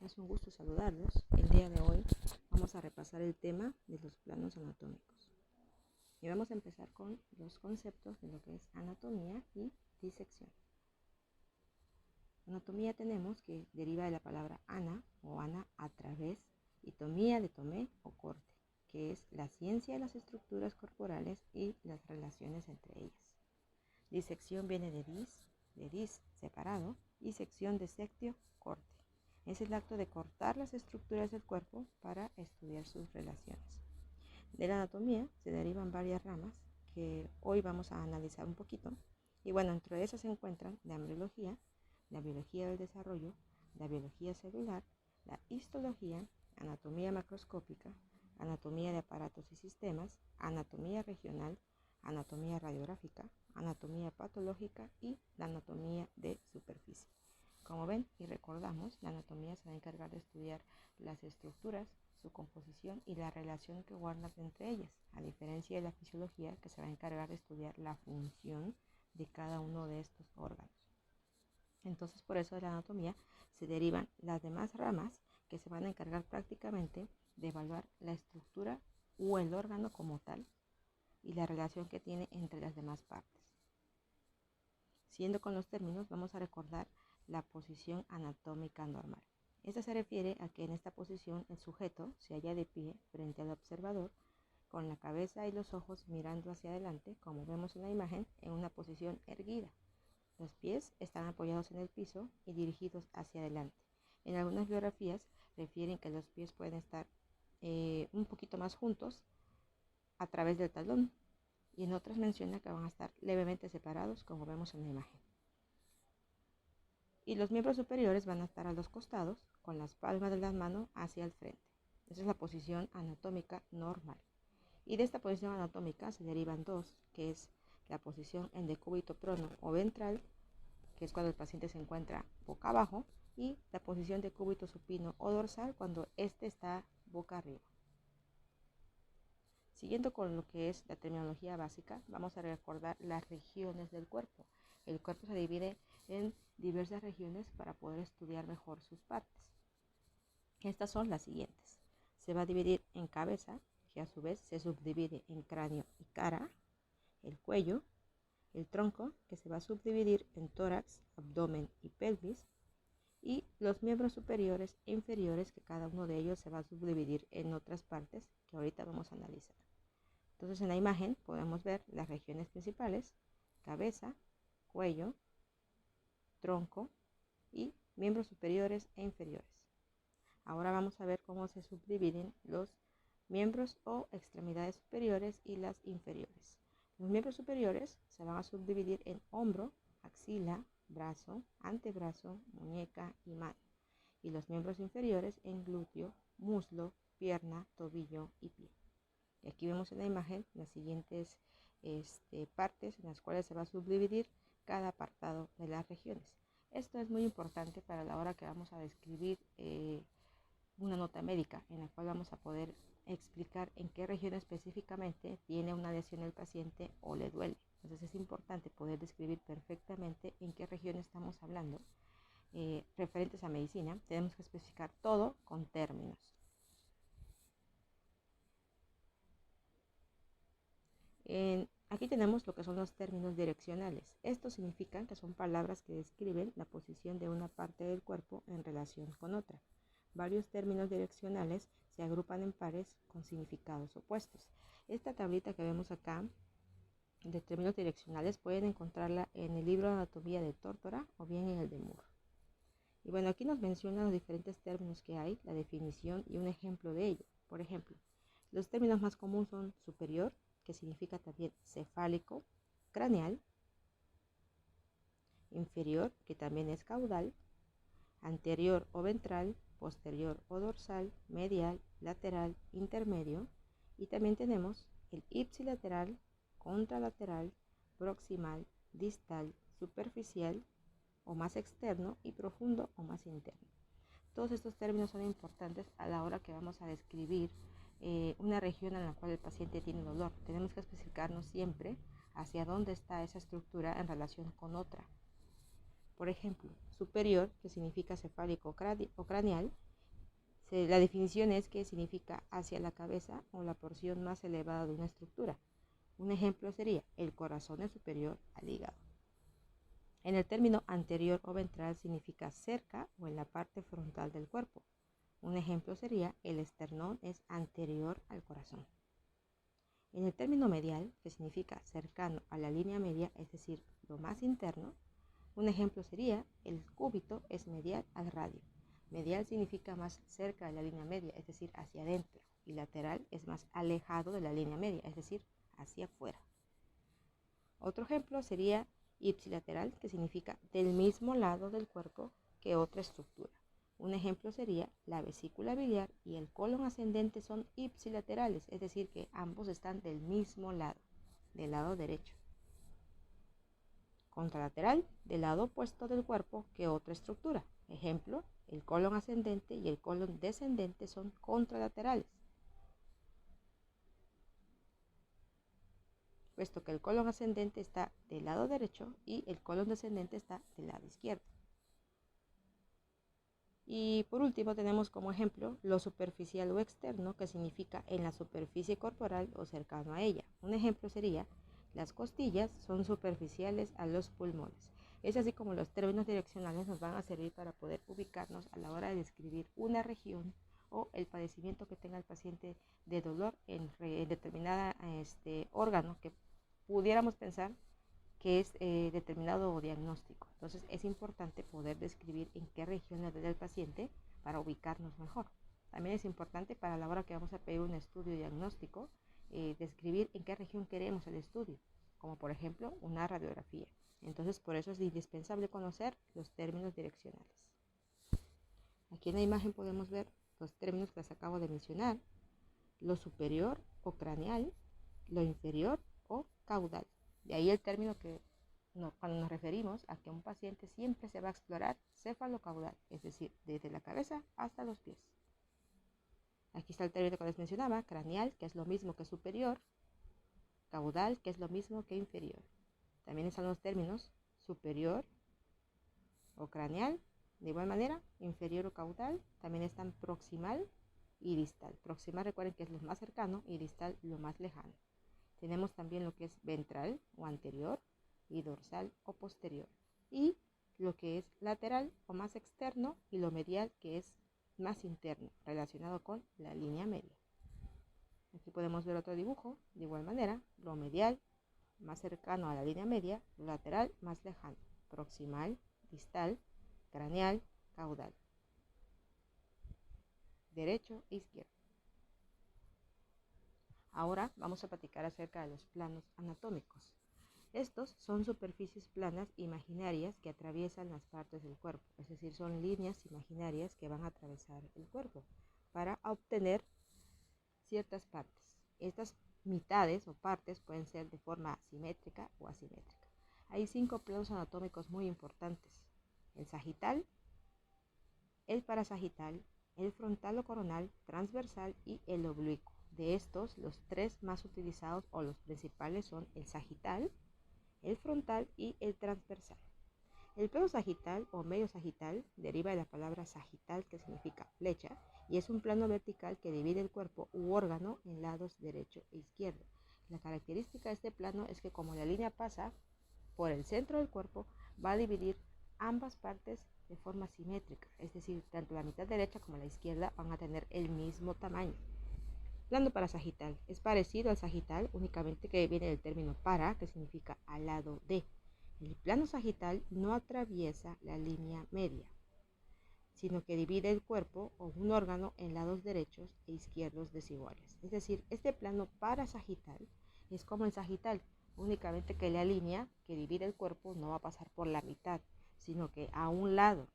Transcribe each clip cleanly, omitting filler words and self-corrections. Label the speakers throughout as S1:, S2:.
S1: Es un gusto saludarlos. El día de hoy vamos a repasar el tema de los planos anatómicos. Y vamos a empezar con los conceptos de lo que es anatomía y disección. Anatomía tenemos que deriva de la palabra ana o ana a través y tomía de tomé o corte, que es la ciencia de las estructuras corporales y las relaciones entre ellas. Disección viene de dis separado y sección de sectio, corte. Es el acto de cortar las estructuras del cuerpo para estudiar sus relaciones. De la anatomía se derivan varias ramas que hoy vamos a analizar un poquito. Y bueno, entre esas se encuentran la embriología, la biología del desarrollo, la biología celular, la histología, anatomía macroscópica, anatomía de aparatos y sistemas, anatomía regional, anatomía radiográfica, anatomía patológica y la anatomía de superficie. Como ven y recordamos, la anatomía se va a encargar de estudiar las estructuras, su composición y la relación que guardan entre ellas, a diferencia de la fisiología, que se va a encargar de estudiar la función de cada uno de estos órganos. Entonces, por eso de la anatomía se derivan las demás ramas que se van a encargar prácticamente de evaluar la estructura o el órgano como tal y la relación que tiene entre las demás partes. Siendo con los términos, vamos a recordar la posición anatómica normal. Esta se refiere a que en esta posición el sujeto se halla de pie frente al observador con la cabeza y los ojos mirando hacia adelante, como vemos en la imagen, en una posición erguida. Los pies están apoyados en el piso y dirigidos hacia adelante. En algunas biografías refieren que los pies pueden estar un poquito más juntos a través del talón, y en otras menciona que van a estar levemente separados, como vemos en la imagen. Y los miembros superiores van a estar a los costados, con las palmas de las manos hacia el frente. Esa es la posición anatómica normal. Y de esta posición anatómica se derivan dos, que es la posición en decúbito prono o ventral, que es cuando el paciente se encuentra boca abajo, y la posición de cúbito supino o dorsal, cuando éste está boca arriba. Siguiendo con lo que es la terminología básica, vamos a recordar las regiones del cuerpo. El cuerpo se divide en diversas regiones para poder estudiar mejor sus partes. Estas son las siguientes. Se va a dividir en cabeza, que a su vez se subdivide en cráneo y cara, el cuello, el tronco, que se va a subdividir en tórax, abdomen y pelvis, y los miembros superiores e inferiores, que cada uno de ellos se va a subdividir en otras partes que ahorita vamos a analizar. Entonces en la imagen podemos ver las regiones principales: cabeza, cuello, tronco y miembros superiores e inferiores. Ahora vamos a ver cómo se subdividen los miembros o extremidades superiores y las inferiores. Los miembros superiores se van a subdividir en hombro, axila, brazo, antebrazo, muñeca y mano. Y los miembros inferiores en glúteo, muslo, pierna, tobillo y pie. Y aquí vemos en la imagen las siguientes partes en las cuales se va a subdividir cada apartado de las regiones. Esto es muy importante para la hora que vamos a describir una nota médica, en la cual vamos a poder explicar en qué región específicamente tiene una lesión el paciente o le duele. Entonces es importante poder describir perfectamente en qué región estamos hablando. Referentes a medicina, tenemos que especificar todo con términos. Aquí tenemos lo que son los términos direccionales. Estos significan que son palabras que describen la posición de una parte del cuerpo en relación con otra. Varios términos direccionales se agrupan en pares con significados opuestos. Esta tablita que vemos acá de términos direccionales pueden encontrarla en el libro de Anatomía de Tórtora o bien en el de Moore. Y bueno, aquí nos mencionan los diferentes términos que hay, la definición y un ejemplo de ello. Por ejemplo, los términos más comunes son superior, que significa también cefálico, craneal; inferior, que también es caudal; anterior o ventral; posterior o dorsal; medial, lateral, intermedio; y también tenemos el ipsilateral, contralateral, proximal, distal, superficial o más externo, y profundo o más interno. Todos estos términos son importantes a la hora que vamos a describir una región en la cual el paciente tiene dolor. Tenemos que especificarnos siempre hacia dónde está esa estructura en relación con otra. Por ejemplo, superior, que significa cefálico o craneal, La definición es que significa hacia la cabeza o la porción más elevada de una estructura. Un ejemplo sería el corazón es superior al hígado. En el término anterior o ventral significa cerca o en la parte frontal del cuerpo. Un ejemplo sería el esternón es anterior al corazón. En el término medial, que significa cercano a la línea media, es decir, lo más interno, un ejemplo sería el cúbito es medial al radio. Medial significa más cerca de la línea media, es decir, hacia adentro, y lateral es más alejado de la línea media, es decir, hacia afuera. Otro ejemplo sería ipsilateral, que significa del mismo lado del cuerpo que otra estructura. Un ejemplo sería la vesícula biliar y el colon ascendente son ipsilaterales, es decir, que ambos están del mismo lado, del lado derecho. Contralateral, del lado opuesto del cuerpo que otra estructura. Ejemplo, el colon ascendente y el colon descendente son contralaterales, puesto que el colon ascendente está del lado derecho y el colon descendente está del lado izquierdo. Y por último tenemos como ejemplo lo superficial o externo, que significa en la superficie corporal o cercano a ella. Un ejemplo sería las costillas son superficiales a los pulmones. Es así como los términos direccionales nos van a servir para poder ubicarnos a la hora de describir una región o el padecimiento que tenga el paciente de dolor en determinada órgano que pudiéramos pensar que es determinado diagnóstico. Entonces es importante poder describir en qué región le duele el paciente para ubicarnos mejor. También es importante para la hora que vamos a pedir un estudio diagnóstico, describir en qué región queremos el estudio, como por ejemplo una radiografía. Entonces por eso es indispensable conocer los términos direccionales. Aquí en la imagen podemos ver los términos que les acabo de mencionar: lo superior o craneal, lo inferior o caudal. De ahí el término que cuando nos referimos a que un paciente siempre se va a explorar céfalo-caudal, es decir, desde la cabeza hasta los pies. Aquí está el término que les mencionaba: craneal, que es lo mismo que superior; caudal, que es lo mismo que inferior. También están los términos superior o craneal, de igual manera, inferior o caudal. También están proximal y distal. Proximal, recuerden que es lo más cercano, y distal lo más lejano. Tenemos también lo que es ventral o anterior y dorsal o posterior, y lo que es lateral o más externo, y lo medial, que es más interno, relacionado con la línea media. Aquí podemos ver otro dibujo. De igual manera, lo medial más cercano a la línea media, lo lateral más lejano, proximal, distal, craneal, caudal, derecho e izquierdo. Ahora vamos a platicar acerca de los planos anatómicos. Estos son superficies planas imaginarias que atraviesan las partes del cuerpo, es decir, son líneas imaginarias que van a atravesar el cuerpo para obtener ciertas partes. Estas mitades o partes pueden ser de forma simétrica o asimétrica. Hay 5 planos anatómicos muy importantes: el sagital, el parasagital, el frontal o coronal, transversal y el oblicuo. De estos, los 3 más utilizados o los principales son el sagital, el frontal y el transversal. El plano sagital o medio sagital deriva de la palabra sagital, que significa flecha, y es un plano vertical que divide el cuerpo u órgano en lados derecho e izquierdo. La característica de este plano es que como la línea pasa por el centro del cuerpo, va a dividir ambas partes de forma simétrica, es decir, tanto la mitad derecha como la izquierda van a tener el mismo tamaño. Plano parasagital es parecido al sagital, únicamente que viene del término para, que significa al lado de. El plano sagital no atraviesa la línea media, sino que divide el cuerpo o un órgano en lados derechos e izquierdos desiguales. Es decir, este plano parasagital es como el sagital, únicamente que la línea que divide el cuerpo no va a pasar por la mitad, sino que a un lado.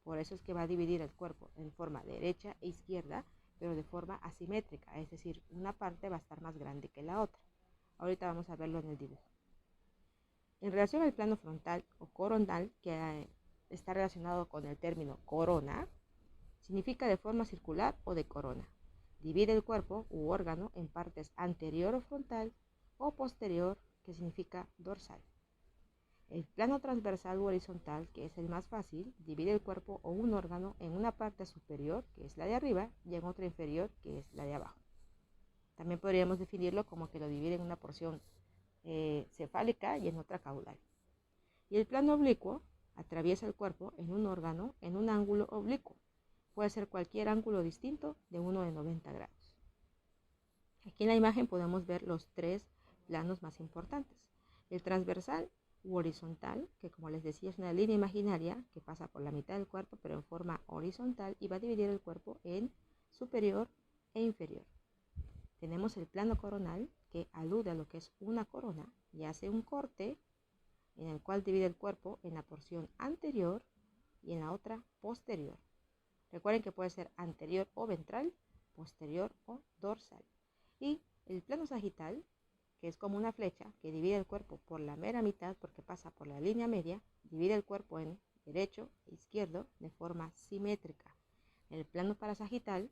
S1: Por eso es que va a dividir el cuerpo en forma derecha e izquierda, pero de forma asimétrica, es decir, una parte va a estar más grande que la otra. Ahorita vamos a verlo en el dibujo. En relación al plano frontal o coronal, que está relacionado con el término corona, significa de forma circular o de corona. Divide el cuerpo u órgano en partes anterior o frontal o posterior, que significa dorsal. El plano transversal u horizontal, que es el más fácil, divide el cuerpo o un órgano en una parte superior, que es la de arriba, y en otra inferior, que es la de abajo. También podríamos definirlo como que lo divide en una porción cefálica y en otra caudal. Y el plano oblicuo atraviesa el cuerpo en un órgano en un ángulo oblicuo. Puede ser cualquier ángulo distinto de uno de 90 grados. Aquí en la imagen podemos ver los tres planos más importantes. El transversal u horizontal, que como les decía es una línea imaginaria que pasa por la mitad del cuerpo pero en forma horizontal y va a dividir el cuerpo en superior e inferior. Tenemos el plano coronal, que alude a lo que es una corona y hace un corte en el cual divide el cuerpo en la porción anterior y en la otra posterior. Recuerden que puede ser anterior o ventral, posterior o dorsal. Y el plano sagital, que es como una flecha que divide el cuerpo por la mera mitad porque pasa por la línea media, divide el cuerpo en derecho e izquierdo de forma simétrica. El plano parasagital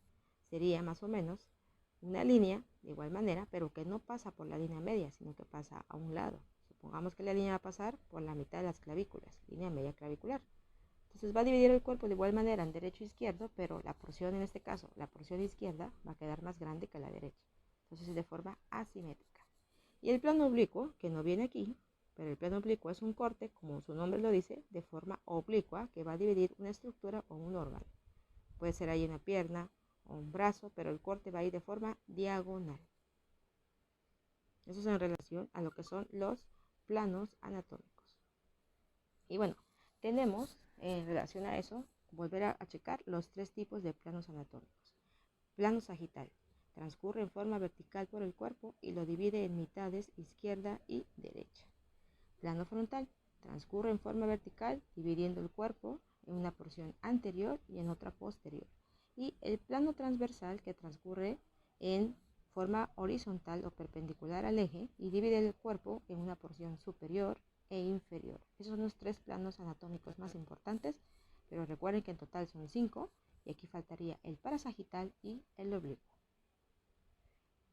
S1: sería más o menos una línea de igual manera, pero que no pasa por la línea media, sino que pasa a un lado. Supongamos que la línea va a pasar por la mitad de las clavículas, línea media clavicular. Entonces va a dividir el cuerpo de igual manera en derecho e izquierdo, pero la porción, en este caso, la porción izquierda va a quedar más grande que la derecha. Entonces es de forma asimétrica. Y el plano oblicuo, que no viene aquí, pero el plano oblicuo es un corte, como su nombre lo dice, de forma oblicua, que va a dividir una estructura o un órgano. Puede ser ahí una pierna o un brazo, pero el corte va a ir de forma diagonal. Eso es en relación a lo que son los planos anatómicos. Y bueno, tenemos en relación a eso, volver a checar los tres tipos de planos anatómicos. Plano sagital, transcurre en forma vertical por el cuerpo y lo divide en mitades izquierda y derecha. Plano frontal, transcurre en forma vertical dividiendo el cuerpo en una porción anterior y en otra posterior. Y el plano transversal, que transcurre en forma horizontal o perpendicular al eje y divide el cuerpo en una porción superior e inferior. Esos son los tres planos anatómicos más importantes, pero recuerden que en total son 5 y aquí faltaría el parasagital y el oblicuo.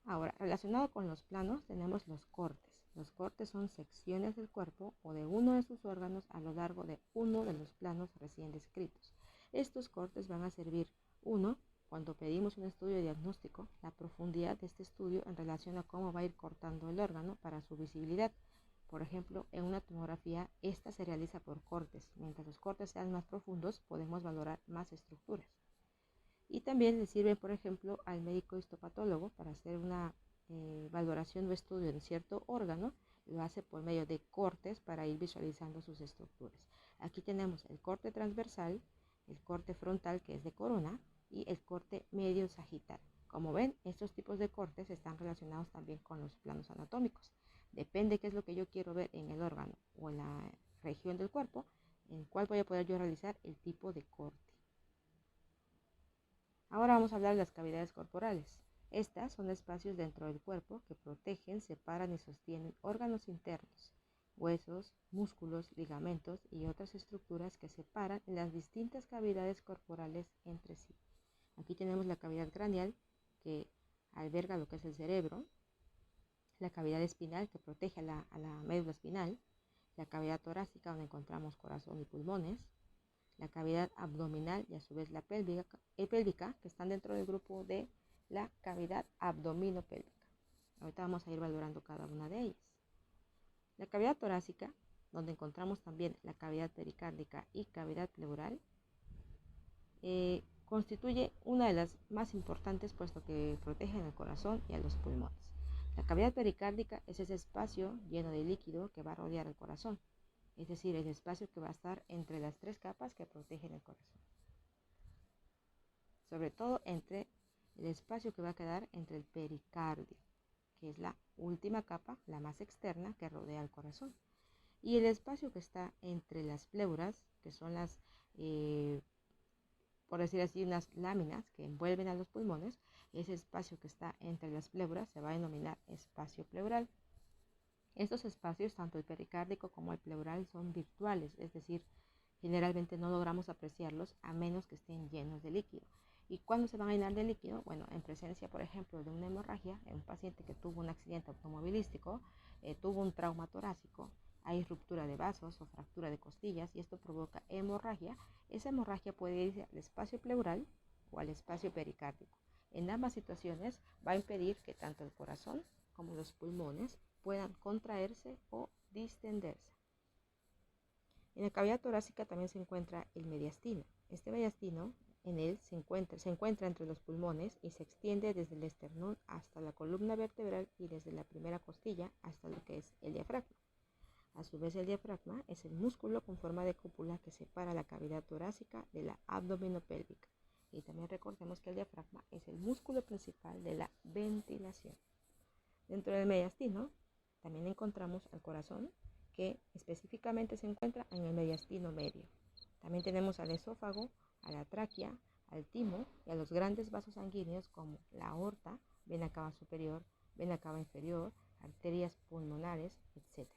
S1: Ahora, relacionado con los planos tenemos los cortes. Los cortes son secciones del cuerpo o de uno de sus órganos a lo largo de uno de los planos recién descritos. Estos cortes van a servir, uno, cuando pedimos un estudio diagnóstico, la profundidad de este estudio en relación a cómo va a ir cortando el órgano para su visibilidad. Por ejemplo, en una tomografía, esta se realiza por cortes. Mientras los cortes sean más profundos, podemos valorar más estructuras. Y también le sirve, por ejemplo, al médico histopatólogo para hacer una valoración o estudio en cierto órgano. Lo hace por medio de cortes para ir visualizando sus estructuras. Aquí tenemos el corte transversal, el corte frontal, que es de corona, y el corte medio sagital. Como ven, estos tipos de cortes están relacionados también con los planos anatómicos. Depende qué es lo que yo quiero ver en el órgano o en la región del cuerpo, en cuál voy a poder yo realizar el tipo de corte. Ahora vamos a hablar de las cavidades corporales. Estas son espacios dentro del cuerpo que protegen, separan y sostienen órganos internos, huesos, músculos, ligamentos y otras estructuras que separan las distintas cavidades corporales entre sí. Aquí tenemos la cavidad craneal, que alberga lo que es el cerebro, la cavidad espinal, que protege a la médula espinal, la cavidad torácica, donde encontramos corazón y pulmones, la cavidad abdominal y a su vez la pélvica, que están dentro del grupo de la cavidad abdominopélvica. Ahorita vamos a ir valorando cada una de ellas. La cavidad torácica, donde encontramos también la cavidad pericárdica y cavidad pleural, constituye una de las más importantes puesto que protegen al corazón y a los pulmones. La cavidad pericárdica es ese espacio lleno de líquido que va a rodear el corazón, es decir, el espacio que va a estar entre las tres capas que protegen el corazón. Sobre todo entre el espacio que va a quedar entre el pericardio, que es la última capa, la más externa, que rodea el corazón, y el espacio que está entre las pleuras, que son las, por decir así, unas láminas que envuelven a los pulmones. Ese espacio que está entre las pleuras se va a denominar espacio pleural. Estos espacios, tanto el pericárdico como el pleural, son virtuales, es decir, generalmente no logramos apreciarlos a menos que estén llenos de líquido. ¿Y cuándo se van a llenar de líquido? Bueno, en presencia, por ejemplo, de una hemorragia, en un paciente que tuvo un accidente automovilístico, tuvo un trauma torácico hay ruptura de vasos o fractura de costillas y esto provoca hemorragia, esa hemorragia puede irse al espacio pleural o al espacio pericárdico. En ambas situaciones va a impedir que tanto el corazón como los pulmones puedan contraerse o distenderse. En la cavidad torácica también se encuentra el mediastino. Este mediastino en él se encuentra entre los pulmones y se extiende desde el esternón hasta la columna vertebral y desde la primera costilla hasta lo que es el diafragma. A su vez, el diafragma es el músculo con forma de cúpula que separa la cavidad torácica de la abdominopélvica. Y también recordemos que el diafragma es el músculo principal de la ventilación. Dentro del mediastino también encontramos al corazón, que específicamente se encuentra en el mediastino medio. También tenemos al esófago, a la tráquea, al timo y a los grandes vasos sanguíneos como la aorta, vena cava superior, vena cava inferior, arterias pulmonares, etc.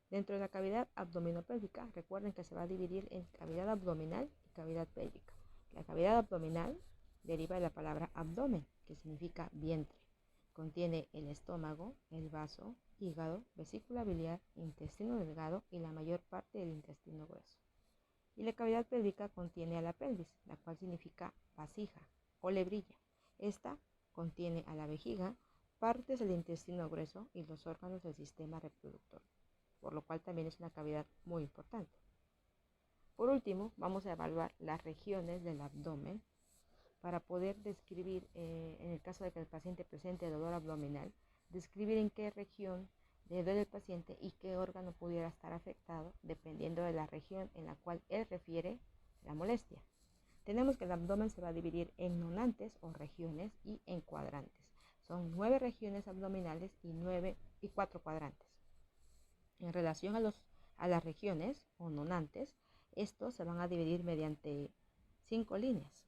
S1: Dentro de la cavidad abdominopélvica, recuerden que se va a dividir en cavidad abdominal y cavidad pélvica. La cavidad abdominal deriva de la palabra abdomen, que significa vientre. Contiene el estómago, el vaso, hígado, vesícula biliar, intestino delgado y la mayor parte del intestino grueso. Y la cavidad pélvica contiene a la pelvis, la cual significa vasija o lebrilla. Esta contiene a la vejiga, partes del intestino grueso y los órganos del sistema reproductor, por lo cual también es una cavidad muy importante. Por último, vamos a evaluar las regiones del abdomen para poder describir, en el caso de que el paciente presente dolor abdominal, describir en qué región le duele el paciente y qué órgano pudiera estar afectado dependiendo de la región en la cual él refiere la molestia. Tenemos que el abdomen se va a dividir en nonantes o regiones y en cuadrantes. Son 9 regiones abdominales y 4 cuadrantes. En relación a las regiones o nonantes, estos se van a dividir mediante 5 líneas.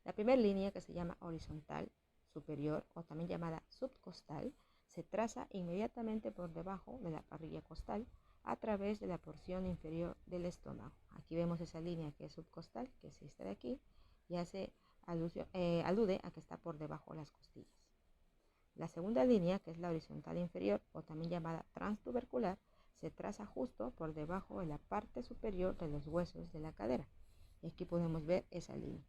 S1: La primera línea, que se llama horizontal superior o también llamada subcostal, se traza inmediatamente por debajo de la parrilla costal a través de la porción inferior del estómago. Aquí vemos esa línea que es subcostal, que es esta de aquí, y alude a que está por debajo de las costillas. La segunda línea, que es la horizontal inferior o también llamada transtubercular, se traza justo por debajo de la parte superior de los huesos de la cadera. Y aquí podemos ver esa línea.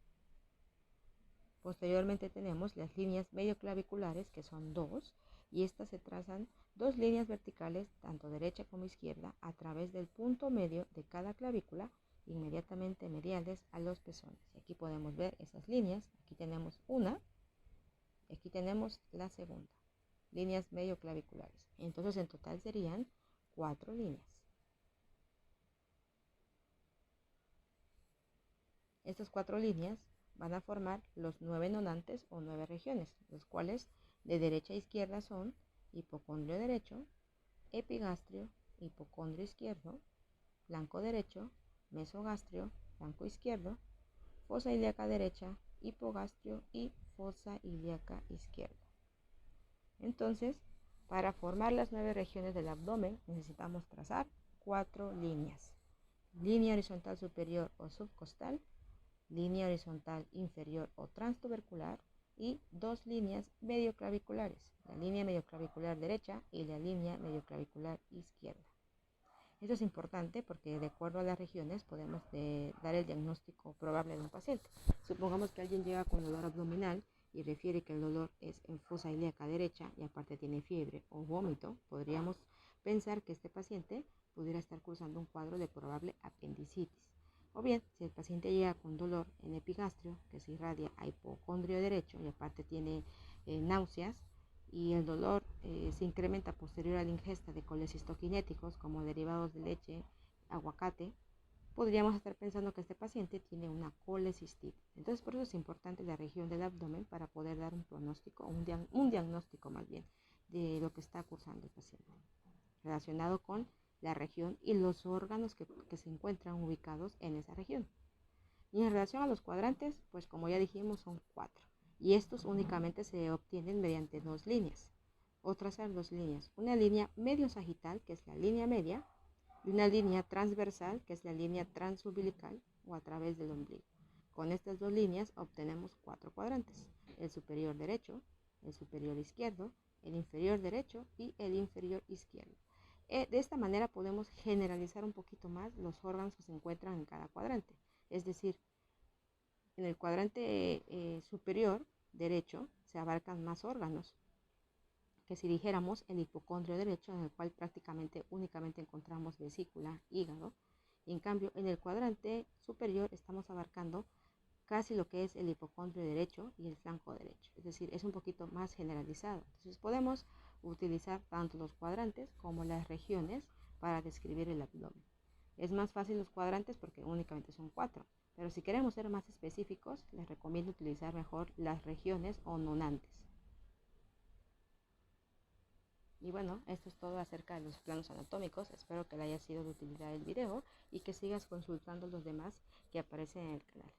S1: Posteriormente tenemos las líneas medioclaviculares, que son 2, y estas se trazan 2 líneas verticales, tanto derecha como izquierda, a través del punto medio de cada clavícula, inmediatamente mediales a los pezones. Y aquí podemos ver esas líneas. Aquí tenemos una, y aquí tenemos la segunda, líneas medioclaviculares. Entonces en total serían 4 líneas. Estas 4 líneas van a formar los 9 nonantes o 9 regiones, los cuales de derecha a izquierda son hipocondrio derecho, epigastrio, hipocondrio izquierdo, flanco derecho, mesogastrio, flanco izquierdo, fosa ilíaca derecha, hipogastrio y fosa ilíaca izquierda. Entonces, para formar las 9 regiones del abdomen necesitamos trazar 4 líneas. Línea horizontal superior o subcostal, línea horizontal inferior o transtubercular y 2 líneas medioclaviculares, la línea medioclavicular derecha y la línea medioclavicular izquierda. Esto es importante porque de acuerdo a las regiones podemos dar el diagnóstico probable de un paciente. Supongamos que alguien llega con dolor abdominal y refiere que el dolor es en fosa ilíaca derecha y aparte tiene fiebre o vómito, podríamos pensar que este paciente pudiera estar cursando un cuadro de probable apendicitis. O bien, si el paciente llega con dolor en epigastrio, que se irradia a hipocondrio derecho y aparte tiene náuseas, y el dolor se incrementa posterior a la ingesta de colecistoquinéticos como derivados de leche, aguacate, podríamos estar pensando que este paciente tiene una colecistitis. Entonces, por eso es importante la región del abdomen para poder dar un pronóstico, un diagnóstico más bien, de lo que está cursando el paciente, relacionado con la región y los órganos que se encuentran ubicados en esa región. Y en relación a los cuadrantes, pues como ya dijimos, son 4. Y estos únicamente se obtienen mediante 2 líneas. O trazar 2 líneas. Una línea medio sagital, que es la línea media, y una línea transversal, que es la línea transumbilical o a través del ombligo. Con estas 2 líneas obtenemos 4 cuadrantes. El superior derecho, el superior izquierdo, el inferior derecho y el inferior izquierdo. De esta manera podemos generalizar un poquito más los órganos que se encuentran en cada cuadrante. Es decir, en el cuadrante superior derecho se abarcan más órganos que si dijéramos el hipocondrio derecho, en el cual prácticamente únicamente encontramos vesícula, hígado, y en cambio en el cuadrante superior estamos abarcando casi lo que es el hipocondrio derecho y el flanco derecho, es decir, es un poquito más generalizado. Entonces podemos utilizar tanto los cuadrantes como las regiones para describir el abdomen. Es más fácil los cuadrantes porque únicamente son 4, pero si queremos ser más específicos, les recomiendo utilizar mejor las regiones o nonantes. Y bueno, esto es todo acerca de los planos anatómicos. Espero que le haya sido de utilidad el video y que sigas consultando los demás que aparecen en el canal.